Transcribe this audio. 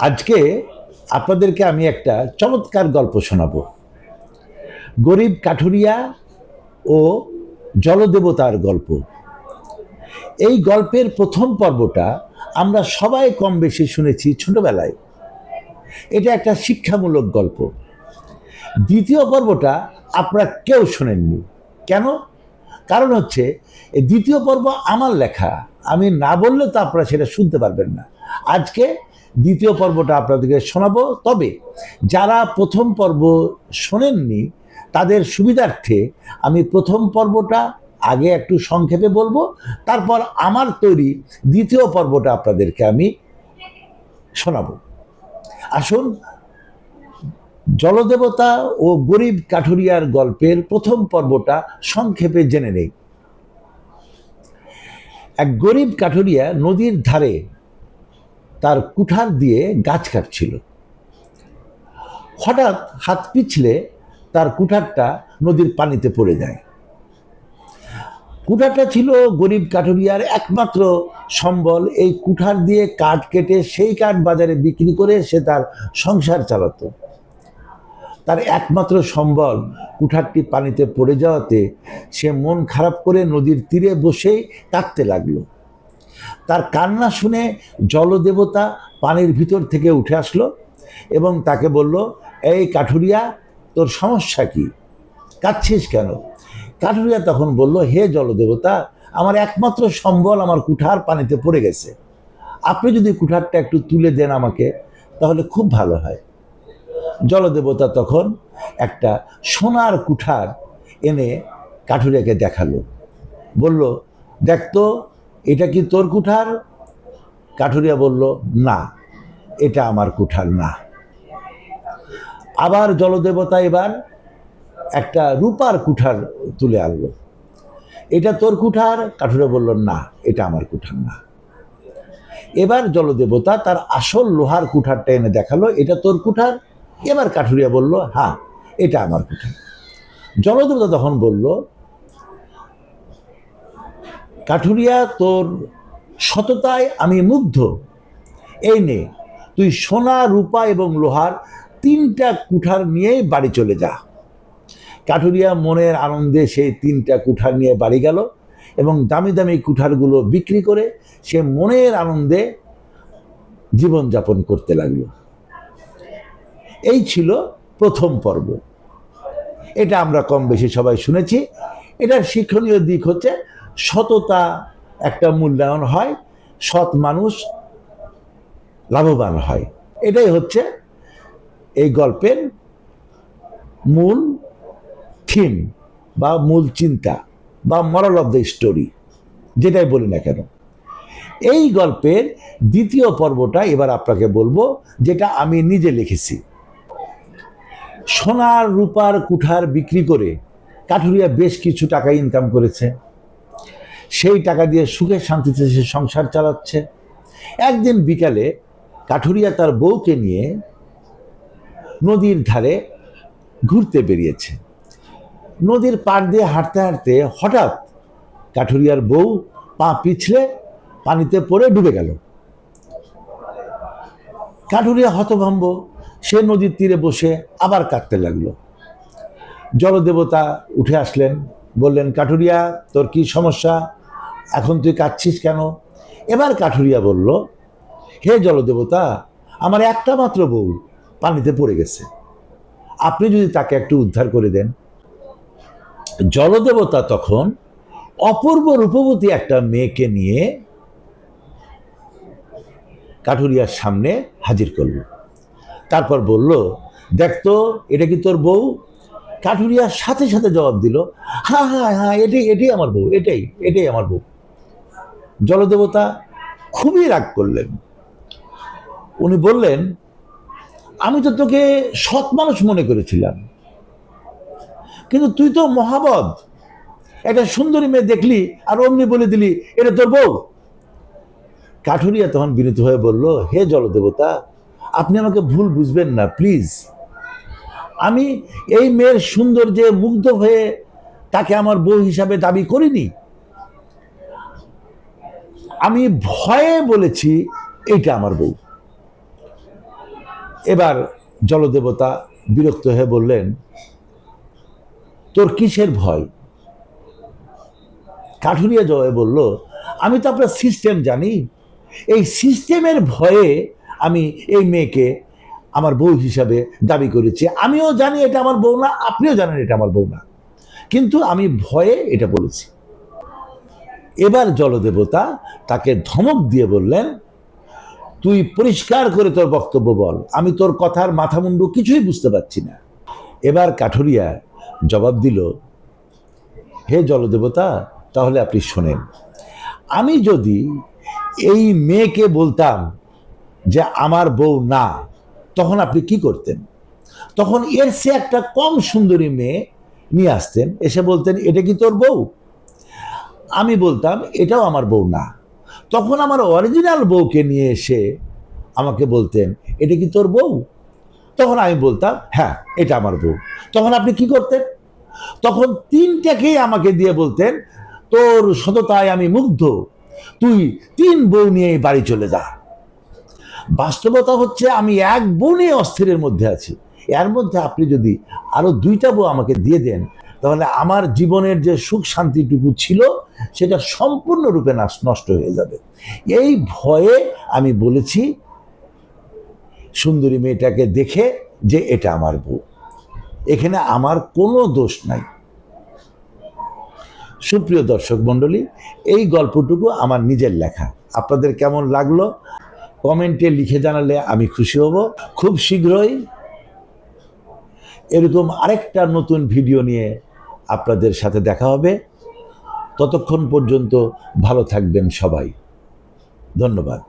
আজকে আপনাদেরকে আমি একটা চমৎকার গল্প শোনাবো। গরিব কাঠুরিয়া ও জলদেবতার গল্প। এই গল্পের প্রথম পর্বটা আমরা সবাই কম বেশি শুনেছি ছোটবেলায়। এটা একটা শিক্ষামূলক গল্প। দ্বিতীয় পর্বটা আপনারা কেউ শোনেননি। কেন? কারণ হচ্ছে এই দ্বিতীয় পর্ব আমার লেখা, আমি না বললে তো আপনারা সেটা শুনতে পারবেন না। আজকে দ্বিতীয় পর্বটা আপনাদেরকে শোনাবো। তবে যারা প্রথম পর্ব শোনেননি তাদের সুবিধার্থে আমি প্রথম পর্বটা আগে একটু সংক্ষেপে বলবো, তারপর আমার তৈরি দ্বিতীয় পর্বটা আপনাদেরকে আমি শোনাবো। আসুন জলদেবতা ও গরিব কাঠুরিয়ার গল্পের প্রথম পর্বটা সংক্ষেপে জেনে নেই। এক গরিব কাঠুরিয়া নদীর ধারে তার কুঠার দিয়ে গাছ কাটছিল। হঠাৎ হাত পিছলে তার কুঠারটা নদীর পানিতে পড়ে যায়। কুঠারটা ছিল গরিব কাঠুরিয়ার একমাত্র সম্বল। এই কুঠার দিয়ে কাঠ কেটে সেই কাঠ বাজারে বিক্রি করে সে তার সংসার চালাতো। তার একমাত্র সম্বল কুঠারটি পানিতে পড়ে যাওয়াতে সে মন খারাপ করে নদীর তীরে বসেই কাঁদতে লাগলো। তার কান্না শুনে জলদেবতা পানির ভিতর থেকে উঠে আসলো এবং তাকে বলল, এই কাঠুরিয়া, তোর সমস্যা কি? কাঁদছিস কেন? কাঠুরিয়া তখন বলল, হে জলদেবতা, আমার একমাত্র সম্বল আমার কুঠার পানিতে পড়ে গেছে। আপনি যদি কুঠারটা একটু তুলে দেন আমাকে, তাহলে খুব ভালো হয়। জলদেবতা তখন একটা সোনার কুঠার এনে কাঠুরিয়াকে দেখালো। বলল, দেখ তো, এটা কি তোর কুঠার? কাঠুরিয়া বলল, না, এটা আমার কুঠার না। আবার জলদেবতা এবার একটা রূপার কুঠার তুলে আনলো। এটা তোর কুঠার? কাঠুরিয়া বলল, না, এটা আমার কুঠার না। এবার জলদেবতা তার আসল লোহার কুঠারটা এনে দেখালো, এটা তোর কুঠার? এবার কাঠুরিয়া বলল, হ্যাঁ, এটা আমার কুঠার। জলদেবতা তখন বলল, কাঠুরিয়া, তোর সততায় আমি মুগ্ধ। এই নে, তুই সোনা, রূপা এবং লোহার 3টা কুঠার নিয়েই বাড়ি চলে যা। কাঠুরিয়া মনের আনন্দে সেই 3টা কুঠার নিয়ে বাড়ি গেল এবং দামি দামি কুঠারগুলো বিক্রি করে সে মনের আনন্দে জীবনযাপন করতে লাগলো। এই ছিল প্রথম পর্ব। এটা আমরা কম বেশি সবাই শুনেছি। এটার শিক্ষণীয় দিক হচ্ছে সততা একটা মূল্যায়ন হয়, সৎ মানুষ লাভবান হয়। এটাই হচ্ছে এই গল্পের মূল থিম বা মূল চিন্তা বা মরাল অফ দ্য স্টোরি, যেটাই বলি না কেন। এই গল্পের দ্বিতীয় পর্বটা এবার আপনাকে বলবো, যেটা আমি নিজে লিখেছি। সোনার রূপার কুঠার বিক্রি করে কাঠুরিয়া বেশ কিছু টাকা ইনকাম করেছে। সেই টাকা দিয়ে সুখে শান্তিতে সে সংসার চালাচ্ছে। একদিন বিকালে কাঠুরিয়া তার বউকে নিয়ে নদীর ধারে ঘুরতে বেরিয়েছে। নদীর পাড় দিয়ে হাঁটতে হাঁটতে হঠাৎ কাঠুরিয়ার বউ পা পিছলে পানিতে পড়ে ডুবে গেল। কাঠুরিয়া হতভম্ব, সে নদীর তীরে বসে আবার কাঁদতে লাগলো। জলদেবতা উঠে আসলেন, বললেন, কাঠুরিয়া, তোর কি সমস্যা? এখন তুই কাঁদছিস কেন? এবার কাঠুরিয়া বলল, হে জলদেবতা, আমার একটা মাত্র বউ পানিতে পড়ে গেছে, আপনি যদি তাকে একটু উদ্ধার করে দেন। জলদেবতা তখন অপূর্ব রূপবতী একটা মেয়েকে নিয়ে কাঠুরিয়ার সামনে হাজির করল। তারপর বলল, দেখ তো, এটা কি তোর বউ? কাঠুরিয়ার সাথে সাথে জবাব দিল, হ্যাঁ হ্যাঁ হ্যাঁ, এটাই আমার বউ, এটাই আমার বউ। জলদেবতা খুবই রাগ করলেন। উনি বললেন, আমি তো তোকে সৎ মানুষ মনে করেছিলাম, কিন্তু তুই তো মহাবদ। একটা সুন্দরী মেয়ে দেখলি আর অমনি বলে দিলি এটা তোর বউ। কাঠুরিয়া তখন বিনীত হয়ে বলল, হে জলদেবতা, আপনি আমাকে ভুল বুঝবেন না প্লিজ। আমি এই মেয়ের সৌন্দর্যে মুগ্ধ হয়ে তাকে আমার বউ হিসাবে দাবি করিনি। আমি ভয়ে বলেছি এটা আমার বউ। এবার জলদেবতা বিরক্ত হয়ে বললেন, তোর কিসের ভয়? কাঠুরিয়া জবাবে বলল, আমি তো আপনার সিস্টেম জানি, এই সিস্টেমের ভয়ে আমি এই মেয়েকে আমার বউ হিসাবে দাবি করেছি। আমিও জানি এটা আমার বউ না, আপনিও জানেন এটা আমার বউ না, কিন্তু আমি ভয়ে এটা বলেছি। এবার জলদেবতা তাকে ধমক দিয়ে বললেন, তুই পরিষ্কার করে তোর বক্তব্য বল, আমি তোর কথার মাথা মুন্ডু কিছুই বুঝতে পারছি না। এবার কাঠুরিয়া জবাব দিল, হে জলদেবতা, তাহলে আপনি শোনেন, আমি যদি এই মেয়েকে বলতাম যে আমার বউ না, তখন আপনি কি করতেন? তখন এর সে একটা কম সুন্দরী মেয়ে নিয়ে আসতেন, এসে বলতেন, এটা কি তোর বউ? আমি বলতাম এটাও আমার বউ না। তখন আমার অরিজিনাল বউকে নিয়ে এসে আমাকে বলতেন, এটা কি তোর বউ? তখন আমি বলতাম, হ্যাঁ এটা আমার বউ। তখন আপনি কি করতেন? তখন তিনটাকেই আমাকে দিয়ে বলতেন, তোর সততায় আমি মুগ্ধ, তুই 3 বউ নিয়ে বাড়ি চলে যা। বাস্তবতা হচ্ছে আমি এক বউ নিয়ে অস্থিরের মধ্যে আছি, এর মধ্যে আপনি যদি আরো 2টা বউ আমাকে দিয়ে দেন, তাহলে আমার জীবনের যে সুখ শান্তিটুকু ছিল সেটা সম্পূর্ণরূপে নষ্ট হয়ে যাবে। এই ভয়ে আমি বলেছি সুন্দরী মেয়েটাকে দেখে যে এটা আমার বউ। এখানে আমার কোনো দোষ নাই। সুপ্রিয় দর্শক মণ্ডলী, এই গল্পটুকু আমার নিজের লেখা। আপনাদের কেমন লাগলো কমেন্টে লিখে জানালে আমি খুশি হব। খুব শীঘ্রই এরকম আরেকটা নতুন ভিডিও নিয়ে আপনাদের সাথে দেখা হবে। ততক্ষণ পর্যন্ত ভালো থাকবেন সবাই। ধন্যবাদ।